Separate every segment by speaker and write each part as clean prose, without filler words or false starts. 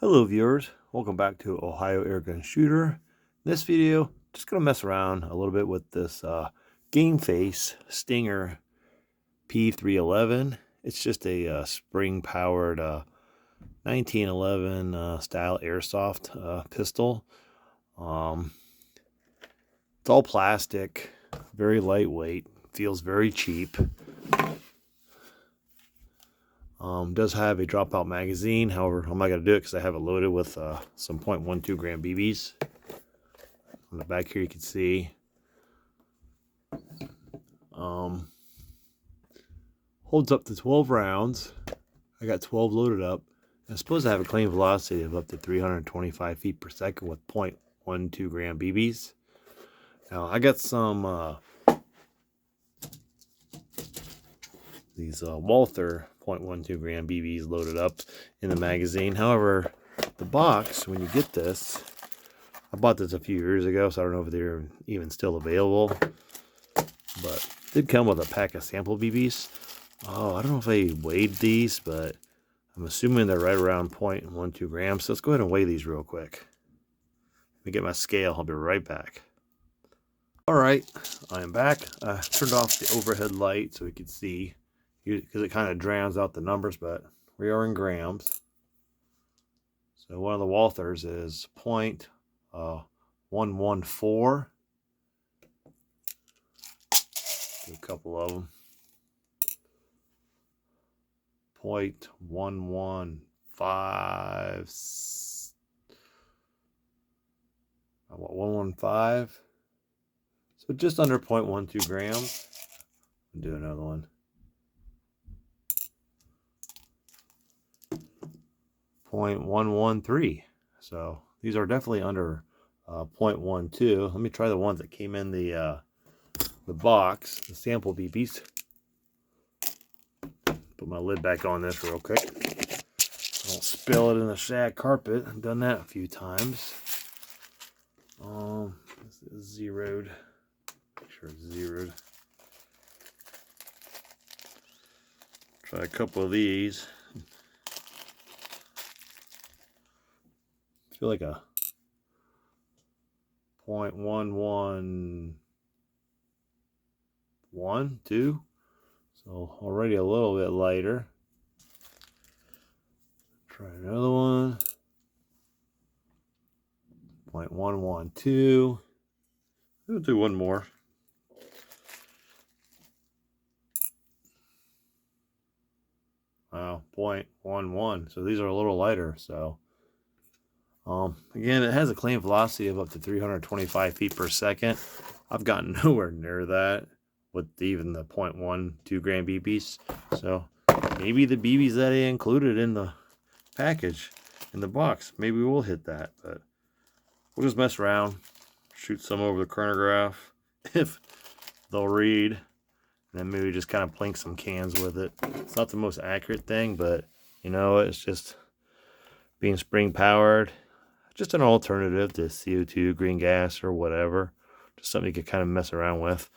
Speaker 1: Hello viewers, welcome back to Ohio Airgun Shooter. In this video, just going to mess around a little bit with this Game Face Stinger P311. It's just a spring-powered 1911 style Airsoft pistol. It's all plastic, very lightweight, feels very cheap. Does have a dropout magazine. However, I'm not going to do it because I have it loaded with some .12 gram BBs. On the back here you can see. Holds up to 12 rounds. I got 12 loaded up. I'm supposed to have a claim velocity of up to 325 feet per second with .12 gram BBs. Now I got some these Walther .12 gram BBs loaded up in the magazine. However, the box, when you get this, I bought this a few years ago, so I don't know if they're even still available, but it did come with a pack of sample BBs. Oh, I don't know if I weighed these, but I'm assuming they're right around .12 grams. So let's go ahead and weigh these real quick. Let me get my scale. I'll be right back. All right, I am back. I turned off the overhead light so we could see, because it kind of drowns out the numbers, but we are in grams. So one of the Walthers is .114. Do a couple of them. .115. What, 115? So just under .12 grams. I'll do another one. .113. So these are definitely under .12. Let me try the ones that came in the box, the sample BBs. Put my lid back on this real quick. Don't spill it in the shag carpet. I've done that a few times. This is zeroed. Make sure it's zeroed. Try a couple of these. I feel like a .1112. So already a little bit lighter. Try another one. .112. We'll do one more. Wow, .11. So these are a little lighter. So again, it has a claim velocity of up to 325 feet per second. I've gotten nowhere near that with even the .12 gram BBs. So maybe the BBs that they included in the package, in the box, maybe we'll hit that. But we'll just mess around, shoot some over the chronograph if they'll read, and then maybe just kind of plink some cans with it. It's not the most accurate thing, but you know, it's just being spring powered. Just an alternative to CO2, green gas, or whatever. Just something you could kind of mess around with.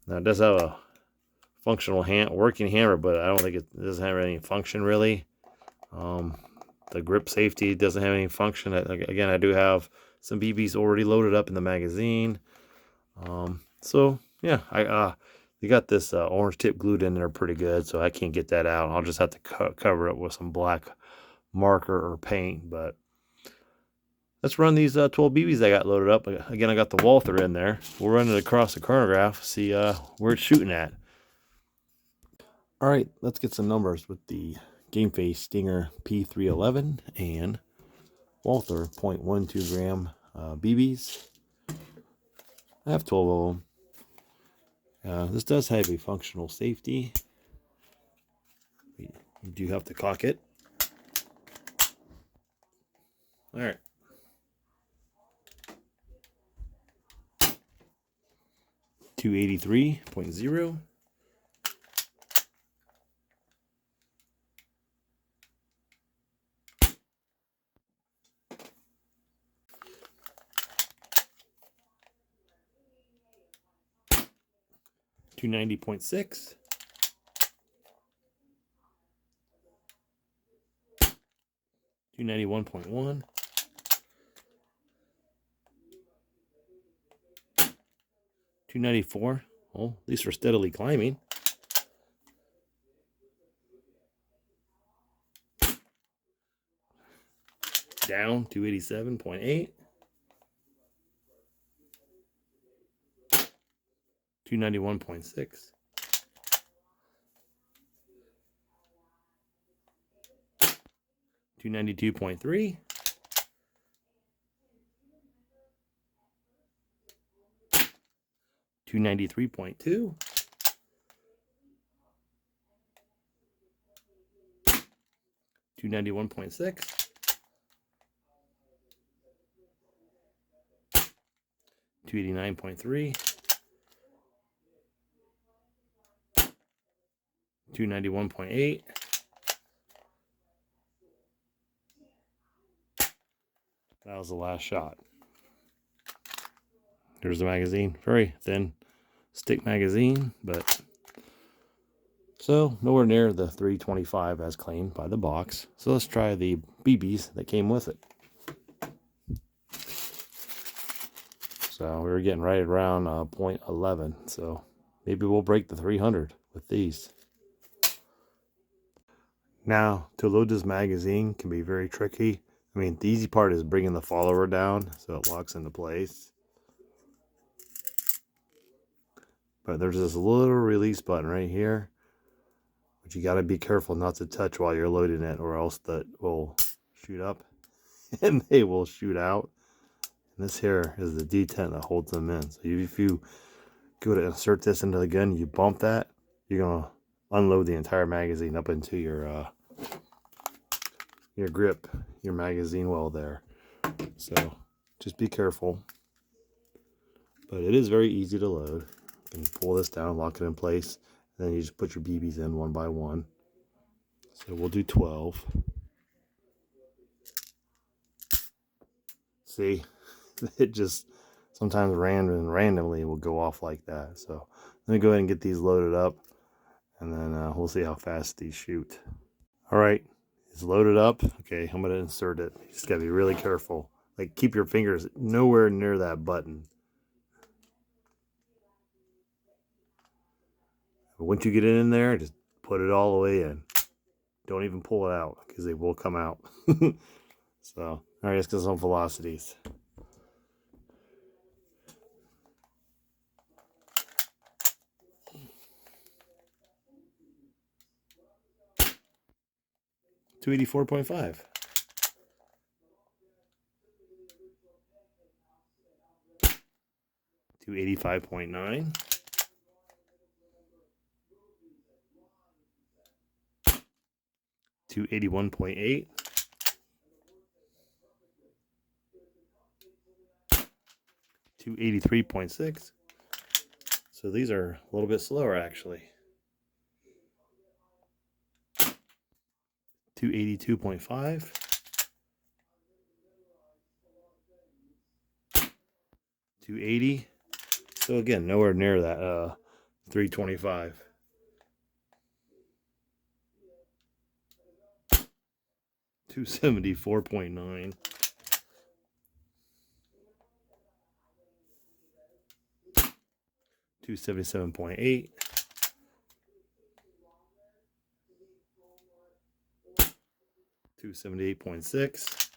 Speaker 1: Now it does have a functional working hammer, but I don't think it doesn't have any function really. The grip safety doesn't have any function. Again, I do have some BBs already loaded up in the magazine. So yeah, they got this orange tip glued in there pretty good, so I can't get that out. I'll just have to cover it with some black marker or paint. But let's run these 12 BBs I got loaded up. Again, I got the Walther in there. We'll run it across the chronograph, see where it's shooting at. All right, let's get some numbers with the Game Face Stinger P311 and Walther .12 gram BBs. I have 12 of them. This does have a functional safety. You do have to cock it. All right. .283.0. .290.6. 291.1, 294. Well, these are steadily climbing. Down 287.8, 291.6, 292.3, 293.2, 291.6, 289.3, 291.8, that was the last shot. Here's the magazine. Very thin stick magazine, but so nowhere near the 325 as claimed by the box. So let's try the BBs that came with it. So we were getting right around .11. So maybe we'll break the 300 with these. Now, to load this magazine can be very tricky. I mean, the easy part is bringing the follower down so it locks into place. But there's this little release button right here, which you got to be careful not to touch while you're loading it, or else that will shoot up and they will shoot out. And this here is the detent that holds them in. So if you go to insert this into the gun, you bump that, you're going to unload the entire magazine up into your grip, your magazine well there. So just be careful. But it is very easy to load. You can pull this down, lock it in place, and then you just put your BBs in one by one. So we'll do 12. See, it just sometimes randomly will go off like that. So let me go ahead and get these loaded up, and then we'll see how fast these shoot. All right, it's loaded up. Okay, I'm going to insert it. You just got to be really careful. Like, keep your fingers nowhere near that button. But once you get it in there, just put it all the way in. Don't even pull it out, because they will come out. So, all right, let's get some velocities. .284.5. 285.9. 281.8. 283.6. So these are a little bit slower actually. 282.5. 280. So again, nowhere near that 325. 274.9. 277.8. 278.6.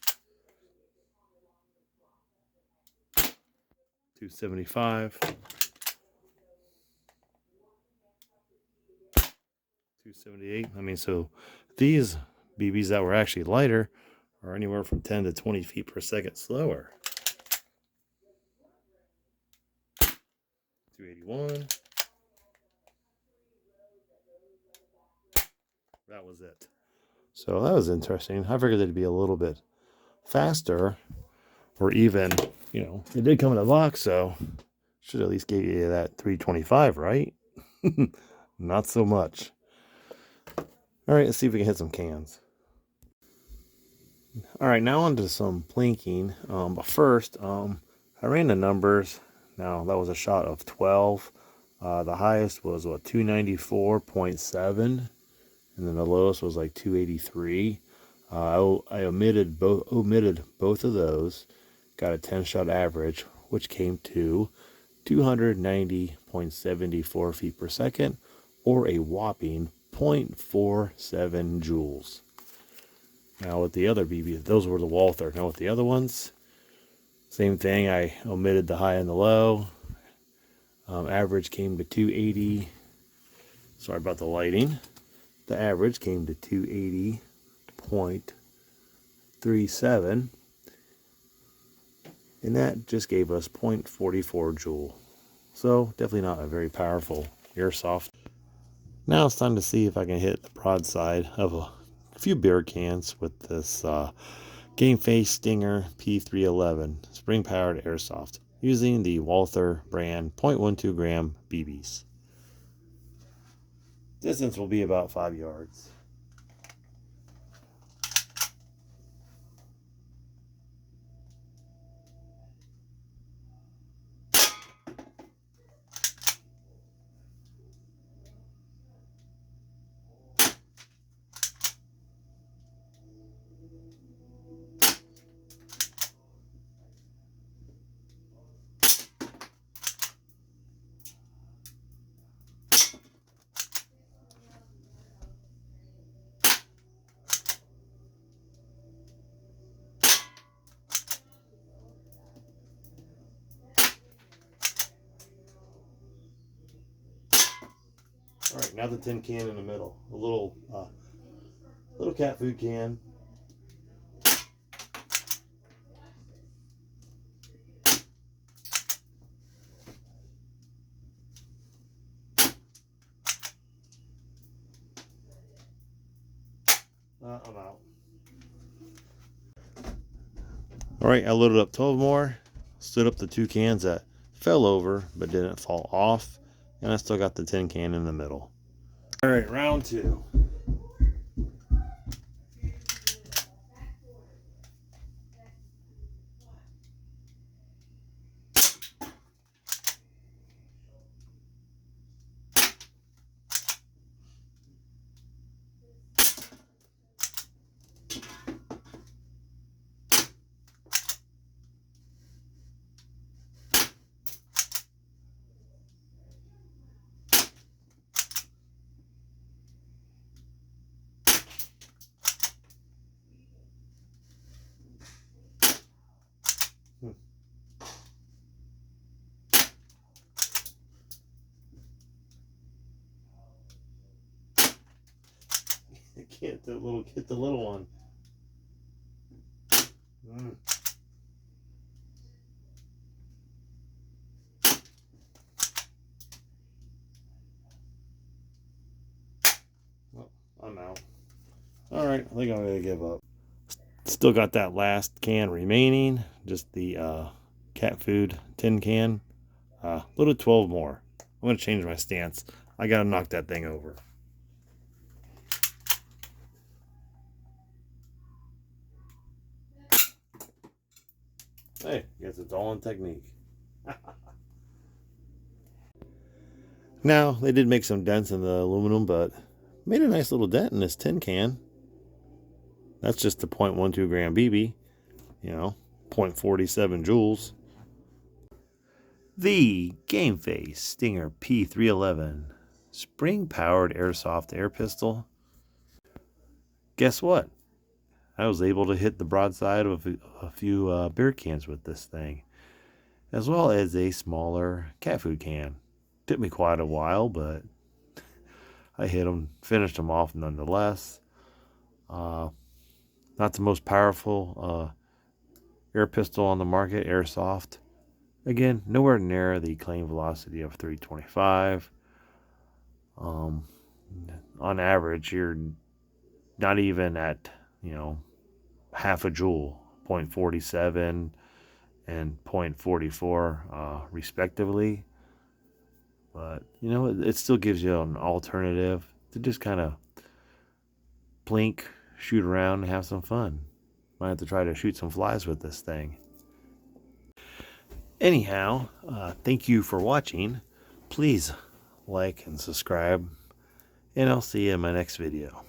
Speaker 1: 275. 278. I mean, so these BBs that were actually lighter are anywhere from 10 to 20 feet per second slower. 281. That was it. So that was interesting. I figured it'd be a little bit faster, or even, you know, it did come in a box, so should at least give you that 325, right? Not so much. All right, let's see if we can hit some cans. All right, now on to some plinking. But first, I ran the numbers. Now, that was a shot of 12. The highest was, what, 294.7. And then the lowest was like 283. I omitted both of those. Got a 10-shot average, which came to 290.74 feet per second, or a whopping 0.47 joules. Now with the other BB, those were the Walther. Now with the other ones, same thing. I omitted the high and the low. Average came to 280. Sorry about the lighting. The average came to 280.37. And that just gave us 0.44 joule. So definitely not a very powerful airsoft. Now it's time to see if I can hit the broadside of a few beer cans with this Game Face Stinger P311 spring-powered airsoft using the Walther brand 0.12 gram BBs. Distance will be about 5 yards. All right, now the tin can in the middle, a little cat food can. I'm out. All right, I loaded up 12 more, stood up the 2 cans that fell over but didn't fall off, and I still got the tin can in the middle. All right, round 2. Get the little one. Well, I'm out. All right, I think I'm gonna give up. Still got that last can remaining, just the cat food tin can. Little 12 more. I'm gonna change my stance. I gotta knock that thing over. Hey, guess it's all in technique. Now, they did make some dents in the aluminum, but made a nice little dent in this tin can. That's just the 0.12 gram BB, 0.47 joules. The Game Face Stinger P311 spring-powered airsoft air pistol. Guess what? I was able to hit the broadside of a few beer cans with this thing, as well as a smaller cat food can. Took me quite a while, but I hit them, finished them off nonetheless. Not the most powerful air pistol on the market, airsoft. Again, nowhere near the claim velocity of 325. On average, you're not even at, half a joule, 0.47 and 0.44 respectively. But, it still gives you an alternative to just kind of blink, shoot around, and have some fun. Might have to try to shoot some flies with this thing. Anyhow, thank you for watching. Please like and subscribe, and I'll see you in my next video.